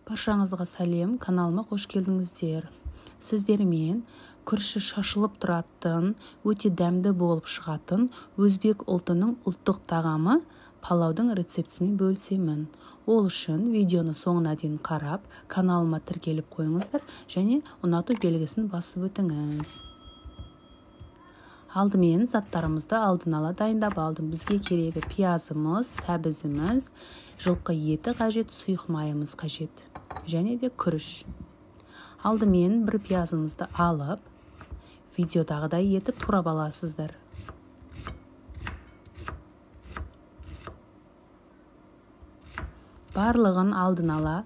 Баршаңызға сәлем, каналыма қош келдіңіздер. Сіздермен күріші шашылып тұратын, өте дәмді болып шығатын өзбек ұлтының ұлттық тағамы палаудың рецептісімен бөлісемін. Ол үшін видеоны соңына дейін қарап, каналыма тіркеліп қойыңыздар және ұнату белгісін басып өтіңіз. Алдымен заттарымызды алдын ала дайындап алдым. Бізге керегі пиязымыз, сәбізіміз, жылқы еті қажет, сұйық майымыз қажет және де күріш. Алдымен бір пиязымызды алып, видеодағыдай етіп турап аласыздар. Барлығын алдын ала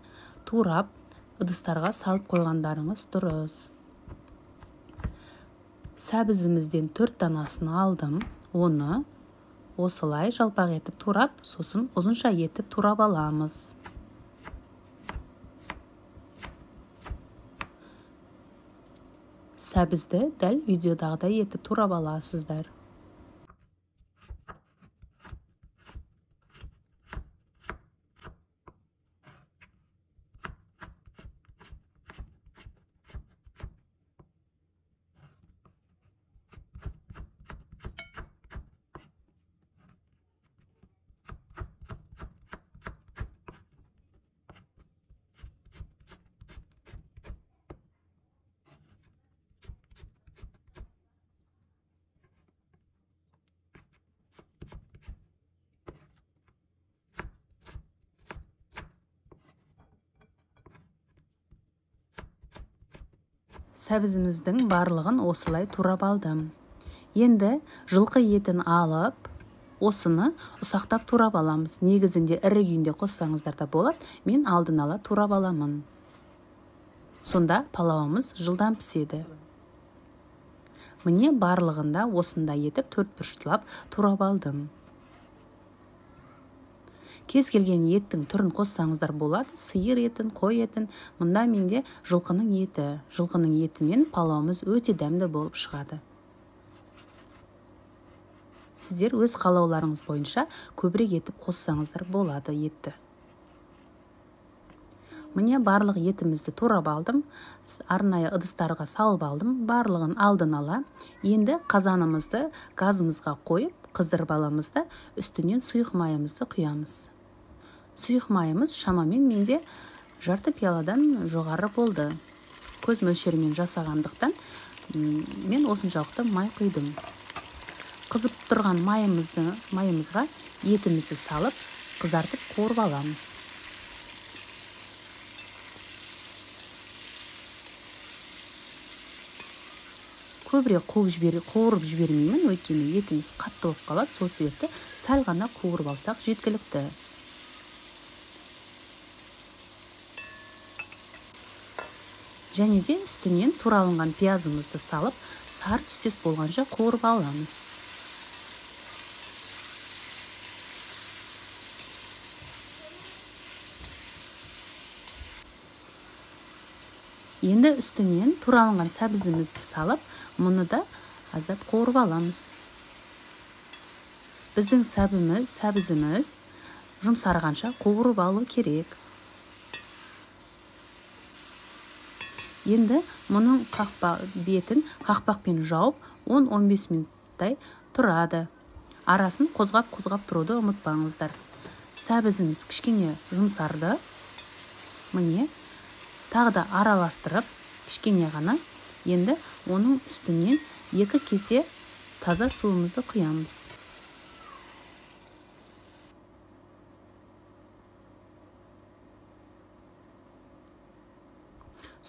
турап, ыдыстарға салып қойғандарыңыз дұрыс. Сәбізімізден 4 данасын алдым, оны осылай жалпақ етіп турап, сосын ұзынша етіп турап аламыз. Сәбізді дәл видеодағыдай етіп турап аласыздар. Сәбізіміздің барлығын осылай турап алдым. Енді жылқы етін алып, осыны ұсақтап турап аламыз. Негізінде ірі күйінде қоссаңыздар да болады. Мен алдын ала турап аламын. Сонда палауымыз жылдам піседі. Міне барлығында осында етіп 4 бұрыштылап турап алдым. Кез келген еттің түрін қоссаңыздар болады. Сиыр етін, қой етін. Мұнда менде жылқының еті. Жылқының етімен палауымыз өте дәмді болып шығады. Сіздер өз қалауларыңыз бойынша көбірек етіп қоссаңыздар болады етті. Міне барлық етімізді турап алдым. Арнайы ыдыстарға салып алдым. Барлығын алдын ала. Енді қазанымызды газымызға қойып, қыздырып аламыз да үстінен сұйық майымызды құямыз. Сұйық майымыз шамамен менде жарты пияладан жоғары болды. Көз мөлшерімен жасағандықтан мен осыншалықты май құйдым. Қызып тұрған майымызға етімізді салып, қызартып қуырып аламыз. Көбірек қуырып жібермеймін, өйткені етіміз қатты болып қалады. Сол себепті сәл ғана қуырып алсақ жеткілікті. Және де үстінен туралынған пиязымызды салып, сары түстес болғанша қуырып аламыз. Енді үстінен туралынған сәбізімізді салып, мұны да аздап қуырып аламыз. Біздің сәбізіміз жұмсарғанша қуырып алу керек. Енді мұның бетін қақпақпен жауып 10-15 минуттай тұрады. Арасын қозғап тұруды ұмытпаңыздар. Сәбізіміз кішкене жұмсарды. Міне, тағы да араластырып, кішкене ғана. Енді оның үстінен 2 кесе таза суымызды құямыз.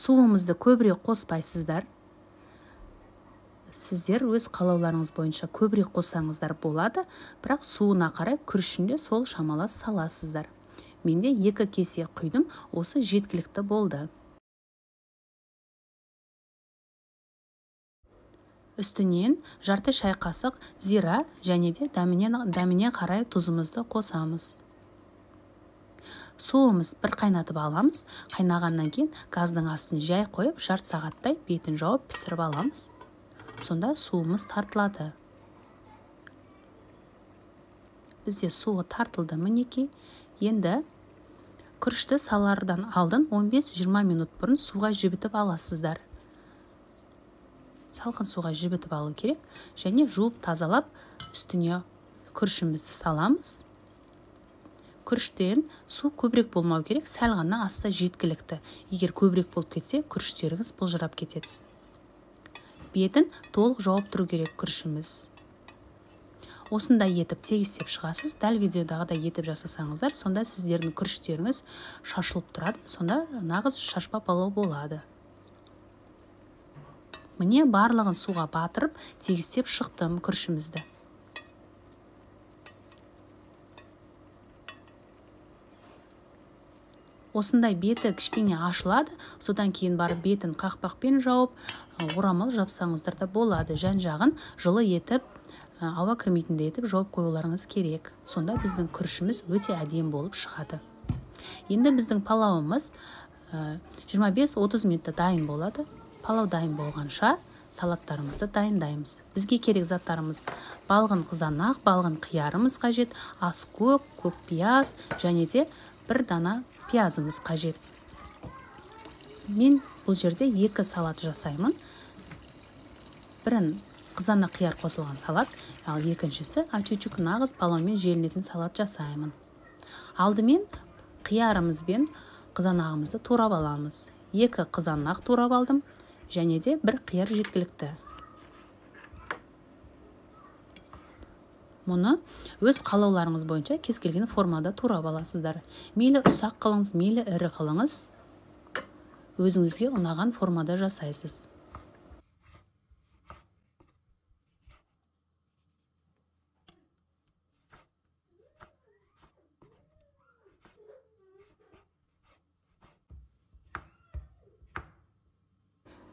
Суымызды көбірек қоспайсыздар. Сіздер өз қалауларыңыз бойынша көбірек қоссаңыздар болады, бірақ суына қарай күрішінде сол шамалас саласыздар. Менде 2 кесе құйдым, осы жеткілікті болды. Үстінен жарты шай қасық зира және де дәміне қарай тұзымызды қосамыз. Суымыз бір қайнатып аламыз. Қайнағаннан кейін газдың астын жай қойып, жарты сағаттай бетін жауып пісіріп аламыз. Сонда суымыз тартылады. Бізде суы тартылды мінекей. Енді Күрішті салардан алдын 15-20 минут бұрын суға жібітіп аласыздар. Салқын суға жібітіп алу керек. Және жуып тазалап үстіне күрішімізді саламыз. Күріштен су көбірек болмау керек, сәл ғана асса жеткілікті. Егер көбірек болып кетсе, күріштеріңіз бұлжырап кетеді. Бетін толық жауып тұру керек күрішіміз. Осындай етіп тегістеп шығасыз. Дәл видеодағыдай етіп жасасаңыздар, сонда сіздердің күріштеріңіз шашылып тұрады. Сонда нағыз шашпа палау болады. Міне барлығын суға батырып, тегістеп шықтым күрішімізді. Осындай беті кішкене ашылады. Содан кейін барып бетін қақпақпен жауып, орамал жапсаңыздар да болады. Жан-жағын жылы етіп, ауа кірмейтіндей етіп жауып қоюларыңыз керек. Сонда біздің күрішіміз өте әдемі болып шығады. Енді біздің палауымыз 25-30 минутта дайын болады. Палау дайын болғанша салаттарымызды дайындаймыз. Бізге керек заттарымыз: балғын қызанақ, балғын қиярымыз қажет, ас көк пияз және де бір дана пиязымыз қажет. Мен бұл жерде 2 салат жасаймын. Бірін қызанақ қияр қосылған салат, ал екіншісі ачучук нағыз палаумен желінетін салат жасаймын. Алдымен қиярымыз бен қызанағымызды турап аламыз. 2 қызанақ турап алдым және де 1 қияр жеткілікті. Мұны өз қалауларыңыз бойынша кез келген формада турап аласыздар. Мейлі ұсақ қылыңыз, мейлі ірі қылыңыз. Өзіңізге ұнаған формада жасайсыз.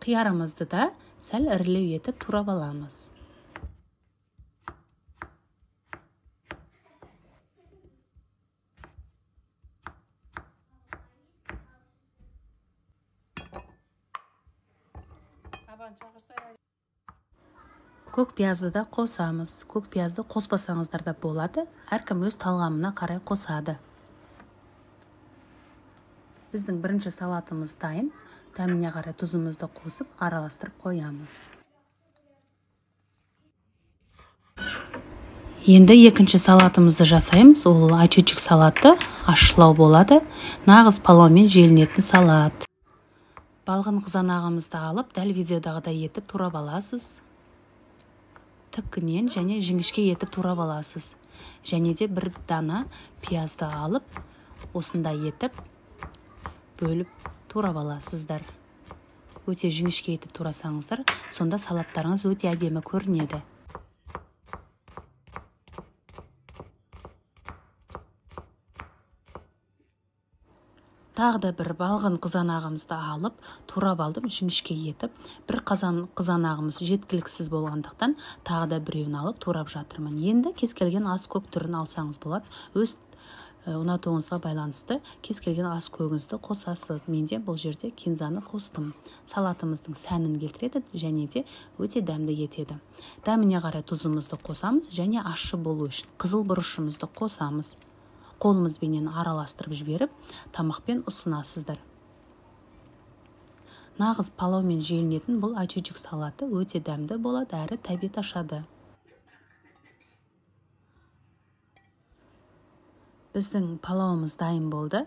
Қиярымызды да сәл ірілеу етіп турап аламыз. Көк пиязды да қосамыз. Көк пиязды қоспасаңыздар да болады. Әркім өз талғамына қарай қосады. Біздің бірінші салатымыз дайын. Дәміне қарай тұзымызды қосып, араластырып қоямыз. Енді екінші салатымызды жасаймыз. Ол ачучук салаты, ашылау болады. Нағыз палаумен желінетін салат. Балғын қызанағымызды алып, дәл видеодағыдай етіп турап аласыз. Тікінен және жіңішке етіп турап аласыз. Және де бір дана пиязды алып, осындай етіп бөліп турап аласыздар. Өте жіңішке етіп турасаңыздар, сонда салаттарыңыз өте әдемі көрінеді. Тағы да бір балғын қызанағымызды алып, турап алдым, жіңішке етіп. Бір қызанағымыз жеткіліксіз болғандықтан, тағы да біреуін алып турап жатырмын. Енді кез келген ас көк түрін алсаңыз болады. Өз ұнатуыңызға байланысты кез келген ас көгіңізді қосасыз. Менде бұл жерде кинзаны қостым. Салатымыздың сәнін келтіреді және де өте дәмді етеді. Дәміне қарай тұзымызды қосамыз және ащы болу үшін қызыл бұрышымызды қосамыз. Қолымызбенен араластырып жіберіп, тамақпен ұсынасыздар. Нағыз палаумен желінетін бұл ачучук салаты өте дәмді болады, әрі тәбет ашады. Біздің палауымыз дайын болды.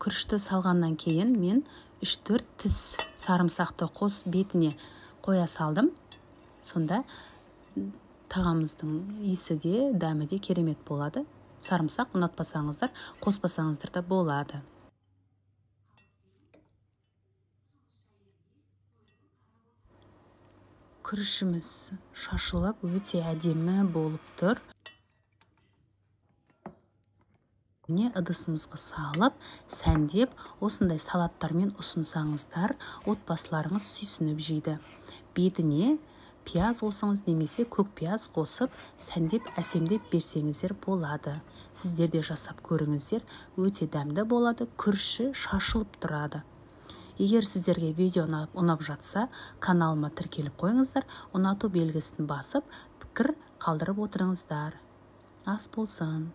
Күрішті салғаннан кейін мен 3-4 тіс сарымсақты қос бетіне қоя салдым. Сонда тағамыздың иісі де, дәмі де керемет болады. Сарымсақ ұнатпасаңыздар, қоспасаңыздар да болады. Күрішіміз шашылып өте әдемі болып тұр. Міне ыдысымызға салып, сәндеп, осындай салаттармен ұсынсаңыздар, отбасыларыңыз сүйсініп жейді. Бетіне пияз қосыңыз немесе көк пияз қосып, сәндеп, әсемдеп берсеңіздер болады. Сіздер де жасап көріңіздер, өте дәмді болады, күріші шашылып тұрады. Егер сіздерге видео ұнап жатса, каналыма тіркеліп қойыңыздар, ұнату белгісін басып, пікір қалдырып отырыңыздар. Ас болсын.